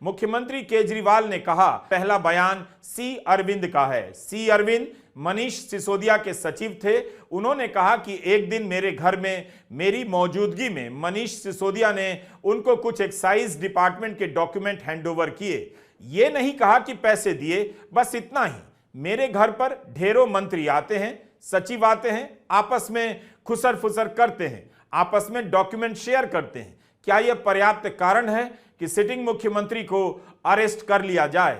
मुख्यमंत्री केजरीवाल ने कहा, पहला बयान सी अरविंद का है। सी अरविंद मनीष सिसोदिया के सचिव थे। उन्होंने कहा कि एक दिन मेरे घर में मेरी मौजूदगी में मनीष सिसोदिया ने उनको कुछ एक्साइज डिपार्टमेंट के डॉक्यूमेंट हैंडओवर किए। ये नहीं कहा कि पैसे दिए, बस इतना ही। मेरे घर पर ढेरों मंत्री आते हैं, सचिव आते हैं, आपस में खुसर फुसर करते हैं, आपस में डॉक्यूमेंट शेयर करते हैं। क्या यह पर्याप्त कारण है कि सिटिंग मुख्यमंत्री को अरेस्ट कर लिया जाए?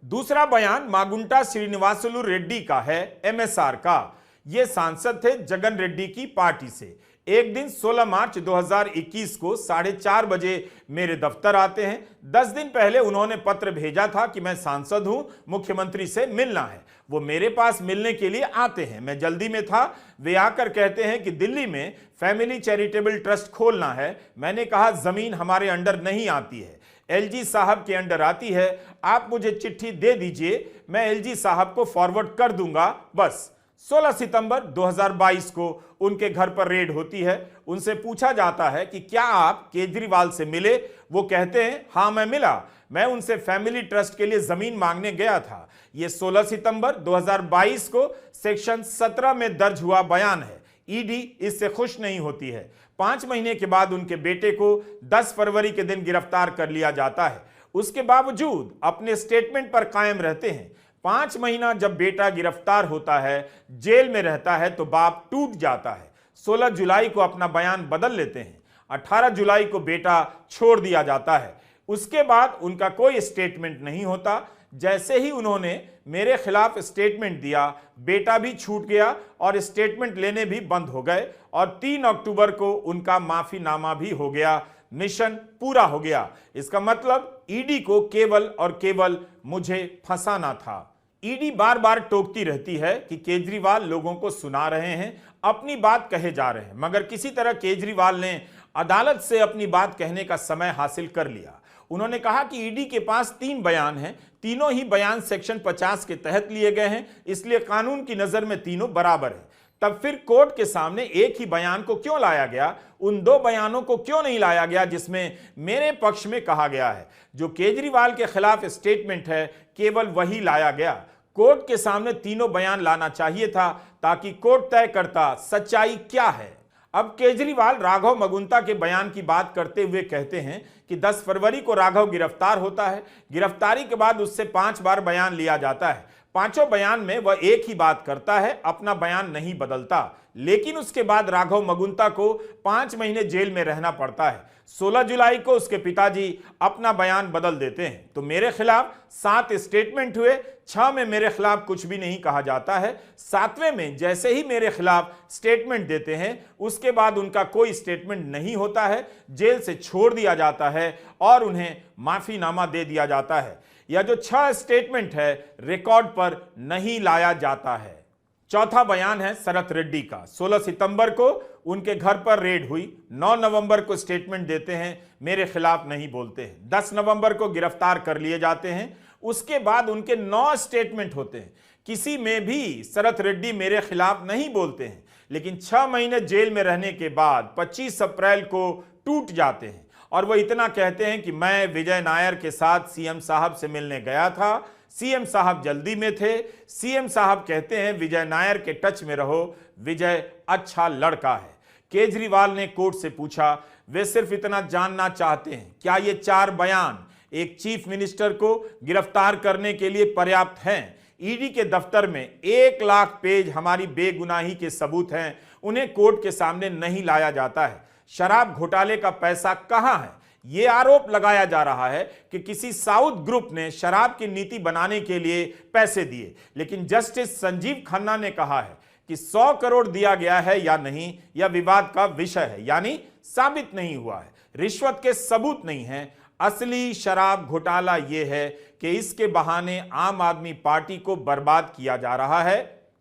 दूसरा बयान मागुंटा श्रीनिवासुलु रेड्डी का है, एमएसआर का। ये सांसद थे जगन रेड्डी की पार्टी से। एक दिन 16 मार्च 2021 को 4:30 बजे मेरे दफ्तर आते हैं। 10 दिन पहले उन्होंने पत्र भेजा था कि मैं सांसद हूं, मुख्यमंत्री से मिलना है। वो मेरे पास मिलने के लिए आते हैं। मैं जल्दी में था। वे आकर कहते हैं कि दिल्ली में फैमिली चैरिटेबल ट्रस्ट खोलना है। मैंने कहा जमीन हमारे अंडर नहीं आती है, एलजी साहब के अंडर आती है। आप मुझे चिट्ठी दे दीजिए, मैं एलजी साहब को फॉरवर्ड कर दूंगा, बस। 16 सितंबर 2022 को उनके घर पर रेड होती है। उनसे पूछा जाता है कि क्या आप केजरीवाल से मिले? वो कहते हैं हां मैं मिला, मैं उनसे फैमिली ट्रस्ट के लिए जमीन मांगने गया था। यह 16 सितंबर 2022 को सेक्शन 17 में दर्ज हुआ बयान है। ईडी इससे खुश नहीं होती है। 5 महीने के बाद उनके बेटे को 10 फरवरी के दिन गिरफ्तार कर लिया जाता है। उसके बावजूद अपने स्टेटमेंट पर कायम रहते हैं। 5 महीना जब बेटा गिरफ्तार होता है, जेल में रहता है, तो बाप टूट जाता है। 16 जुलाई को अपना बयान बदल लेते हैं। 18 जुलाई को बेटा छोड़ दिया जाता है। उसके बाद उनका कोई स्टेटमेंट नहीं होता। जैसे ही उन्होंने मेरे खिलाफ स्टेटमेंट दिया, बेटा भी छूट गया और स्टेटमेंट लेने भी बंद हो गए। और 3 अक्टूबर को उनका माफीनामा भी हो गया। मिशन पूरा हो गया। इसका मतलब ईडी को केवल और केवल मुझे फंसाना था। ईडी बार बार टोकती रहती है कि केजरीवाल लोगों को सुना रहे हैं, अपनी बात कहे जा रहे हैं, मगर किसी तरह केजरीवाल ने अदालत से अपनी बात कहने का समय हासिल कर लिया। उन्होंने कहा कि ईडी के पास 3 बयान हैं, तीनों ही बयान सेक्शन 50 के तहत लिए गए हैं, इसलिए कानून की नजर में तीनों बराबर हैं। तब फिर कोर्ट के सामने एक ही बयान को क्यों लाया गया? उन 2 बयानों को क्यों नहीं लाया गया जिसमें मेरे पक्ष में कहा गया है? जो केजरीवाल के खिलाफ स्टेटमेंट है, केवल वही लाया गया। कोर्ट के सामने तीनों बयान लाना चाहिए था ताकि कोर्ट तय करता सच्चाई क्या है। अब केजरीवाल राघव मगुंता के बयान की बात करते हुए कहते हैं कि 10 फरवरी को राघव गिरफ्तार होता है। गिरफ्तारी के बाद उससे 5 बार बयान लिया जाता है। 5 बयान में वह एक ही बात करता है, अपना बयान नहीं बदलता। लेकिन उसके बाद राघव मगुंता को 5 महीने जेल में रहना पड़ता है। 16 जुलाई को उसके पिताजी अपना बयान बदल देते हैं। तो मेरे खिलाफ 7 स्टेटमेंट हुए, 6 में मेरे खिलाफ कुछ भी नहीं कहा जाता है। 7वें में जैसे ही मेरे खिलाफ स्टेटमेंट देते हैं, उसके बाद उनका कोई स्टेटमेंट नहीं होता है, जेल से छोड़ दिया जाता है और उन्हें माफीनामा दे दिया जाता है। यह जो 6 स्टेटमेंट है, रिकॉर्ड पर नहीं लाया जाता है। चौथा बयान है शरत रेड्डी का। 16 सितंबर को उनके घर पर रेड हुई। 9 नवंबर को स्टेटमेंट देते हैं, मेरे खिलाफ नहीं बोलते हैं। 10 नवंबर को गिरफ्तार कर लिए जाते हैं। उसके बाद उनके 9 स्टेटमेंट होते हैं, किसी में भी शरत रेड्डी मेरे खिलाफ नहीं बोलते हैं। लेकिन 6 महीने जेल में रहने के बाद 25 अप्रैल को टूट जाते हैं और वह इतना कहते हैं कि मैं विजय नायर के साथ सीएम साहब से मिलने गया था, सीएम साहब जल्दी में थे। सीएम साहब कहते हैं विजय नायर के टच में रहो, विजय अच्छा लड़का है। केजरीवाल ने कोर्ट से पूछा, वे सिर्फ इतना जानना चाहते हैं क्या ये 4 बयान एक चीफ मिनिस्टर को गिरफ्तार करने के लिए पर्याप्त हैं? ईडी के दफ्तर में 1 लाख पेज हमारी बेगुनाही के सबूत हैं, उन्हें कोर्ट के सामने नहीं लाया जाता है। शराब घोटाले का पैसा कहां है? यह आरोप लगाया जा रहा है कि किसी साउथ ग्रुप ने शराब की नीति बनाने के लिए पैसे दिए, लेकिन जस्टिस संजीव खन्ना ने कहा है कि 100 करोड़ दिया गया है या नहीं, यह विवाद का विषय है, यानी साबित नहीं हुआ है। रिश्वत के सबूत नहीं है। असली शराब घोटाला यह है कि इसके बहाने आम आदमी पार्टी को बर्बाद किया जा रहा है।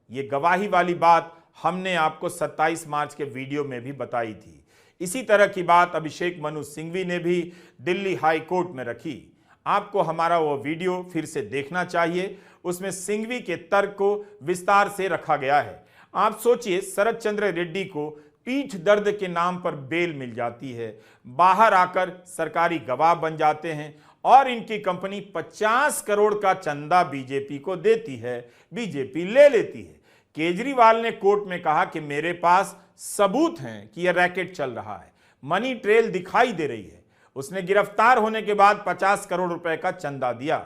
यह गवाही वाली बात हमने आपको 27 मार्च के वीडियो में भी बताई थी। इसी तरह की बात अभिषेक मनु सिंघवी ने भी दिल्ली हाई कोर्ट में रखी। आपको हमारा वो वीडियो फिर से देखना चाहिए, उसमें सिंघवी के तर्क को विस्तार से रखा गया है। आप सोचिए, शरत चंद्र रेड्डी को पीठ दर्द के नाम पर बेल मिल जाती है, बाहर आकर सरकारी गवाह बन जाते हैं और इनकी कंपनी 50 करोड़ का चंदा बीजेपी को देती है, बीजेपी ले लेती है। केजरीवाल ने कोर्ट में कहा कि मेरे पास सबूत हैं कि यह रैकेट चल रहा है, मनी ट्रेल दिखाई दे रही है। उसने गिरफ्तार होने के बाद 50 करोड़ रुपए का चंदा दिया।